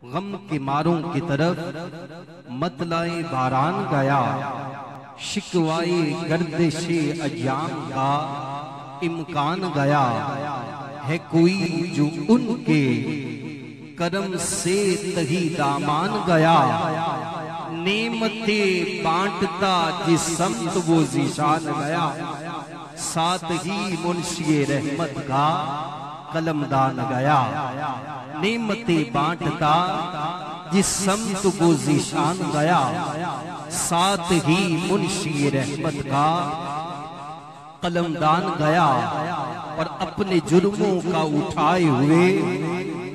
गम के मारों की तरफ मतलाए बारान गया, शिकवाए गर्दिशे अयाम का इम्कान गया। है कोई जो उनके करम से तही दामान गया, नेमते बांटता जिस समत वो जीशान गया। साथ ही मुंशी रहमत का कलमदान गया, नेमते बांटता जिस समत वो जीशान गया। साथ ही मुंशी रहमत का कलमदान गया, और अपने जुर्मों का उठाए हुए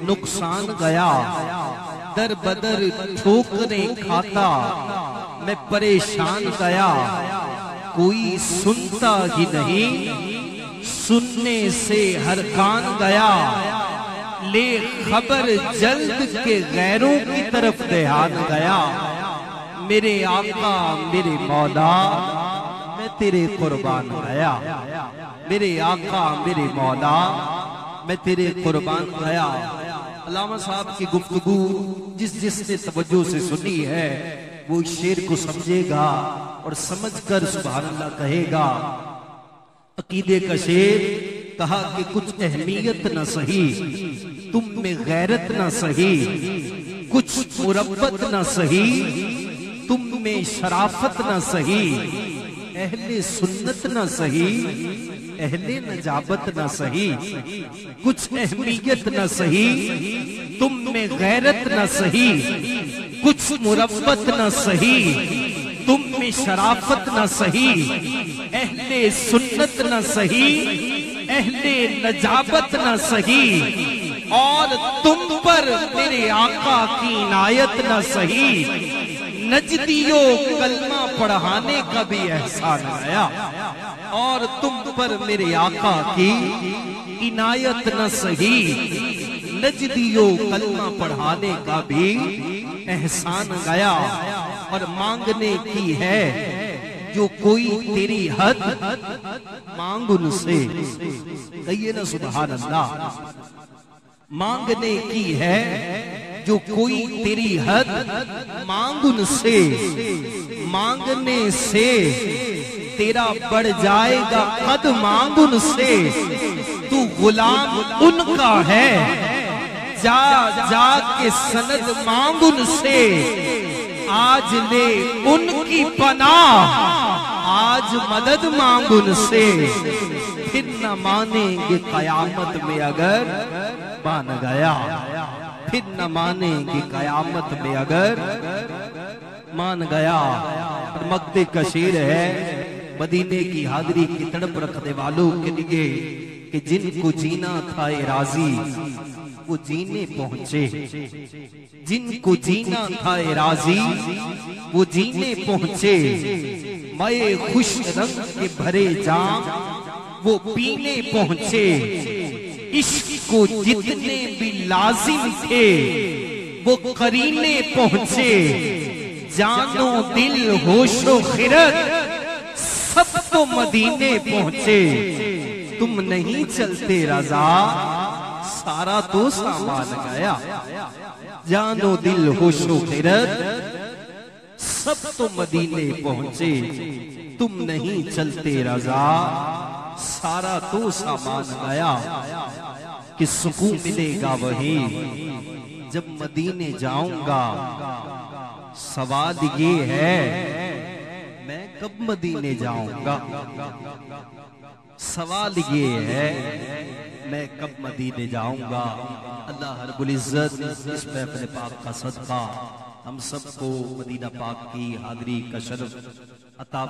नुकसान गया। दर बदर ठोकरें खाता मैं परेशान गया, कोई सुनता ही नहीं सुनने से हर कान गया। ले खबर जल्द के गैरों की तरफ ध्यान गया। मेरे आका मेरे मौला मैं तेरे कुर्बान गया, मेरे आका मेरे मौला मैं तेरे कुर्बान गया। अल्लामा साहब की गुफ्तगू जिसने तवज्जो से सुनी है वो शेर को समझेगा और समझकर सुभान अल्लाह कहेगा। अकीदे का शेर कहा कि कुछ अहमियत न सही तुम में गैरत न सही, कुछ मुरब्बत न सही तुम में शराफत न सही, अहले सुन्नत न सही अहले नजाबत न सही। कुछ अहमियत न सही तुम में गैरत न सही, कुछ मुरब्बत न सही तुम में शराफत न सही, अहले सुन्नत न सही अहले नजाबत न सही। और तुम पर मेरे आका की इनायत न सही, नजदियों कलमा पढ़ाने का भी एहसान आया। और तुम पर मेरे आका की इनायत न सही, नजदियों कलमा पढ़ाने का भी एहसान गया। और मांगने की है जो कोई तेरी हद मांग उनसे, कहिए ना सुभान अल्लाह। मांगने की है जो कोई तेरी हद मांग उनसे, मांगने से तेरा बढ़ जाएगा कद मांग उनसे। तू गुलाम उनका है जा जा के सनद मांग उनसे। आज ले उनकी पनाह आज मदद मांग उनसे, फिर न मानेंगे कयामत में अगर मान गया, फिर न मानेंगे कयामत में अगर मान गया। मक्ते का शेर है मदीने की हादरी की तड़प रखने वालों के लिए कि जिनको जीना था राजी वो जीने पहुंचे, जिनको जीना था राजी वो जीने पहुंचे। मैं खुश रंग के भरे जाम वो पीने पहुंचे, इश्क को जितने भी लाजिम थे वो करीने पहुंचे। जानो दिल होशो खिरत सब तो मदीने पहुंचे। तुम नहीं चलते रजा सारा तो सामान गया। जानो दिल होशो खिरत सब तो मदीने पहुंचे। तुम नहीं चलते रजा सारा तो सामान गया। कि सुकून मिलेगा वही जब मदीने जाऊंगा। सवाल ये है मैं कब मदीने जाऊंगा। सवाल ये है मैं कब मदीने जाऊंगा। अल्लाह रब्बुल इज्जत इसमें अपने पाक का सदका हम सबको मदीना पाक की हादरी का शर्फ अता